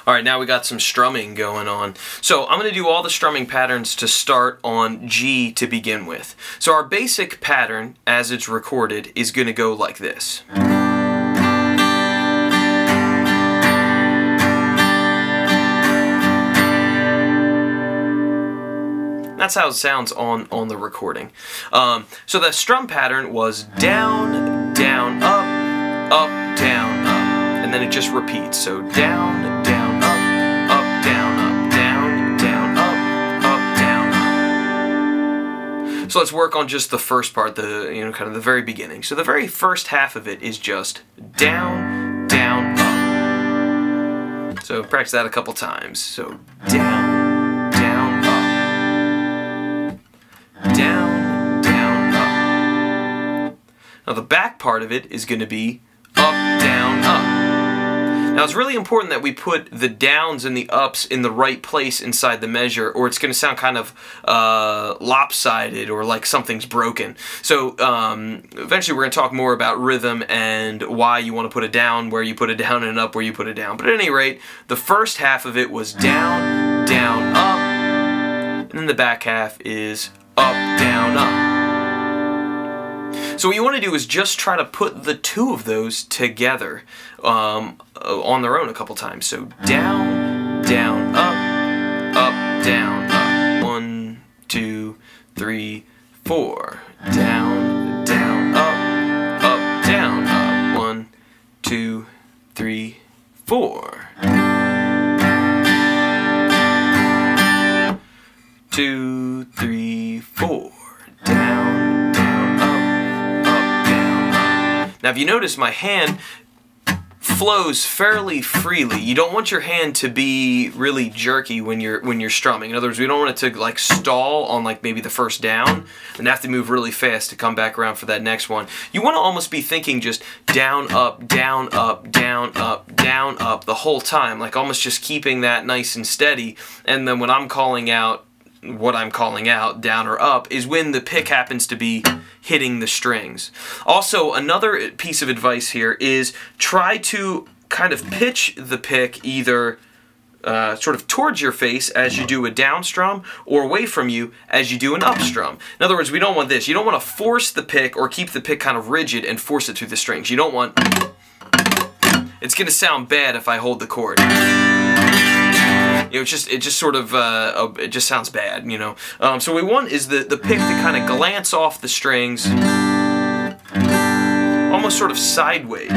Alright, now we got some strumming going on. So I'm going to do all the strumming patterns to start on G to begin with. So our basic pattern, as it's recorded, is going to go like this. That's how it sounds on the recording. So the strum pattern was down, down, up, down, up. And then it just repeats. So down, down, up, down, down, up, down, up. So let's work on just the first part, kind of the very beginning. So the very first half of it is just down, down, up. So practice that a couple times. So down, down, up. Down, down, up. Now the back part of it is going to be up, down, up. Now it's really important that we put the downs and the ups in the right place inside the measure, or it's going to sound kind of lopsided or like something's broken. So eventually we're going to talk more about rhythm and why you want to put a down where you put it down and an up where you put it down. But at any rate, the first half of it was down, down, up, and then the back half is up, down, up. So what you want to do is just try to put the two of those together on their own a couple times. So down, down, up, down, up. 1, 2, 3, 4. Down, down, up, down, up. 1, 2, 3, 4. 2, 3, 4. Down, down, up, down, up. Now if you notice, my hand flows fairly freely. You don't want your hand to be really jerky when you're strumming. In other words, we don't want it to like stall on like maybe the first down and have to move really fast to come back around for that next one. You want to almost be thinking just down, up, down, up, down, up, down, up the whole time, like almost just keeping that nice and steady. And then when I'm calling out what I'm calling out, down or up, is when the pick happens to be hitting the strings. Also, another piece of advice here is try to kind of pitch the pick either sort of towards your face as you do a down strum or away from you as you do an up strum. In other words, we don't want this. You don't want to force the pick or keep the pick kind of rigid and force it through the strings. You don't want... It's going to sound bad if I hold the chord. You know, it just sort of, it just sounds bad, you know. So what we want is the pick to kind of glance off the strings, almost sort of sideways. You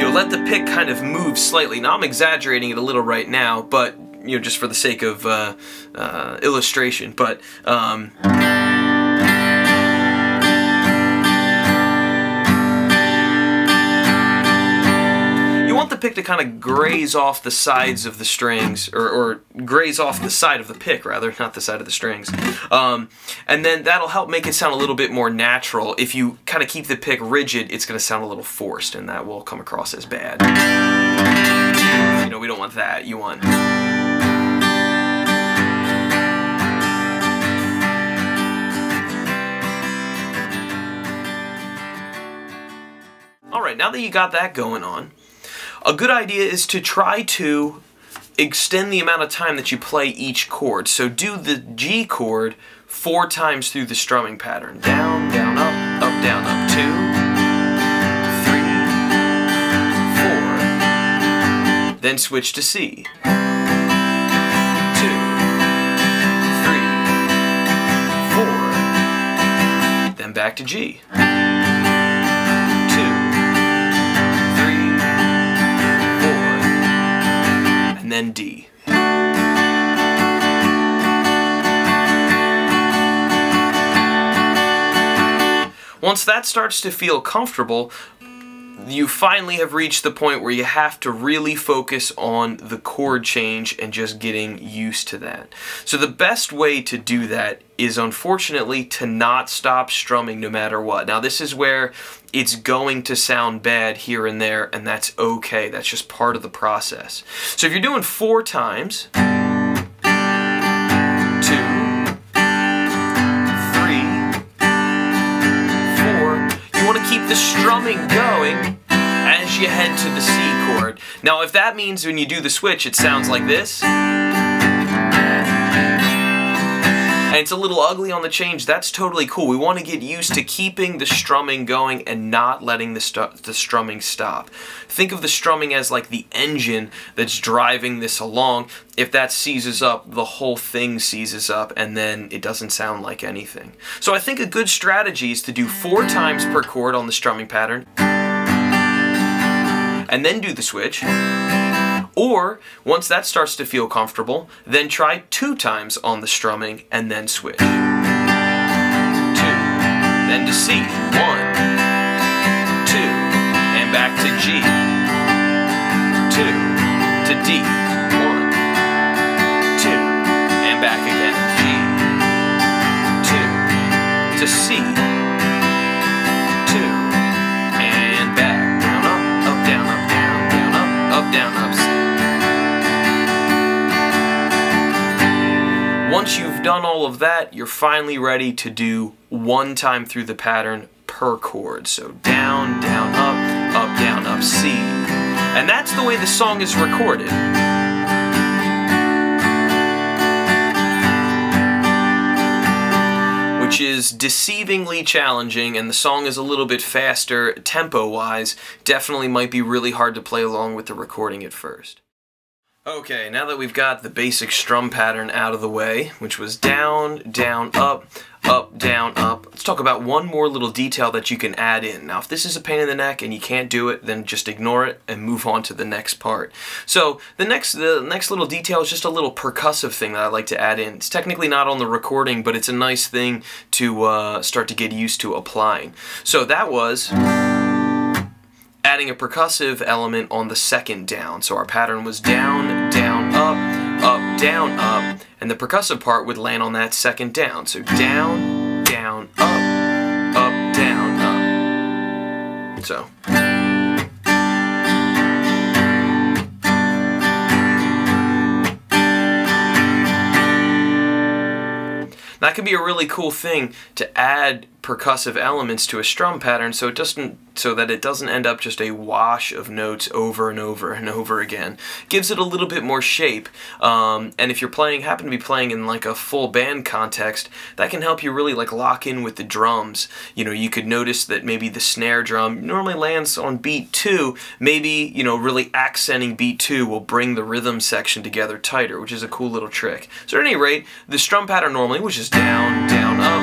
know, let the pick kind of move slightly. Now I'm exaggerating it a little right now, but, you know, just for the sake of illustration, but... the pick to kind of graze off the sides of the strings, or graze off the side of the pick rather, not the side of the strings. And then that'll help make it sound a little bit more natural. If you kind of keep the pick rigid, it's going to sound a little forced, and that will come across as bad. You know, we don't want that. You want... Alright, now that you got that going on, a good idea is to try to extend the amount of time that you play each chord. So do the G chord 4 times through the strumming pattern. Down, down, up, down, up. 2, 3, 4. Then switch to C. 2, 3, 4. Then back to G. And then D. Once that starts to feel comfortable, you finally have reached the point where you have to really focus on the chord change and just getting used to that. So the best way to do that is, unfortunately, to not stop strumming no matter what. Now this is where it's going to sound bad here and there, and that's okay. That's just part of the process. So if you're doing 4 times, 2, 3, you want to keep the strumming going as you head to the C chord. Now if that means when you do the switch it sounds like this, and it's a little ugly on the change, that's totally cool. We want to get used to keeping the strumming going and not letting the strumming stop. Think of the strumming as like the engine that's driving this along. If that seizes up, the whole thing seizes up and then it doesn't sound like anything. So I think a good strategy is to do 4 times per chord on the strumming pattern and then do the switch. Or, once that starts to feel comfortable, then try 2 times on the strumming and then switch. 2. Then to C. 1. 2. And back to G. 2. To D. 1. 2. And back again. G. 2. To C. 2. And back. Down, up, down, up, down, down, up, down, up, C. Once you've done all of that, you're finally ready to do 1 time through the pattern per chord. So down, down, up, down, up, C. And that's the way the song is recorded. Which is deceivingly challenging, and the song is a little bit faster tempo-wise. Definitely might be really hard to play along with the recording at first. Okay, now that we've got the basic strum pattern out of the way, which was down, down, up, down, up, let's talk about one more little detail that you can add in. Now, if this is a pain in the neck and you can't do it, then just ignore it and move on to the next part. So, the next little detail is just a little percussive thing that I like to add in. It's technically not on the recording, but it's a nice thing to start to get used to applying. So that was adding a percussive element on the second down. So our pattern was down, down, up, down, up, and the percussive part would land on that second down. So down, down, up, down, up. So. That could be a really cool thing to add percussive elements to a strum pattern so that it doesn't end up just a wash of notes over and over and over again. Gives it a little bit more shape, and if you're happen to be playing in like a full band context, that can help you really like lock in with the drums. You know, you could notice that maybe the snare drum normally lands on beat 2, maybe, you know, really accenting beat 2 will bring the rhythm section together tighter, which is a cool little trick. So at any rate, the strum pattern normally, which is down, down, up,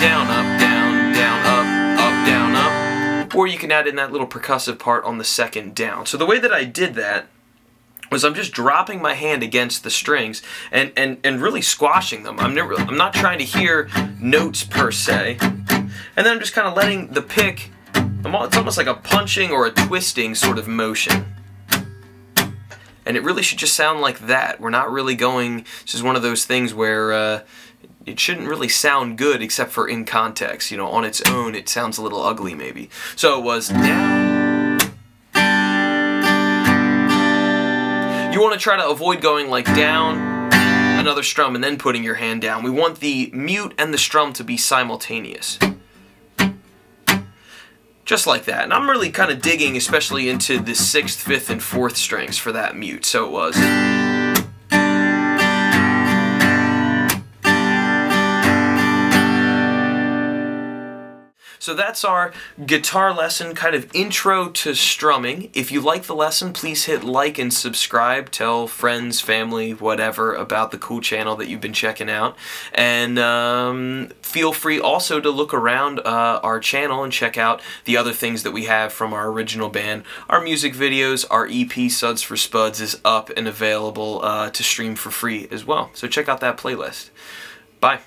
down, up, down, down, up, down, up. Or you can add in that little percussive part on the second down. So the way that I did that was I'm just dropping my hand against the strings and really squashing them. I'm not trying to hear notes per se. And then I'm just kind of letting the pick, it's almost like a punching or a twisting sort of motion. And it really should just sound like that. We're not really going, this is one of those things where it shouldn't really sound good except for in context. You know, on its own it sounds a little ugly maybe. So it was down. You want to try to avoid going like down, another strum, and then putting your hand down. We want the mute and the strum to be simultaneous. Just like that. And I'm really kind of digging especially into the 6th, 5th, and 4th strings for that mute. So it was. So that's our guitar lesson, kind of intro to strumming. If you like the lesson, please hit like and subscribe. Tell friends, family, whatever about the cool channel that you've been checking out. And feel free also to look around our channel and check out the other things that we have from our original band. Our music videos, our EP, Suds for Spuds, is up and available to stream for free as well. So check out that playlist. Bye.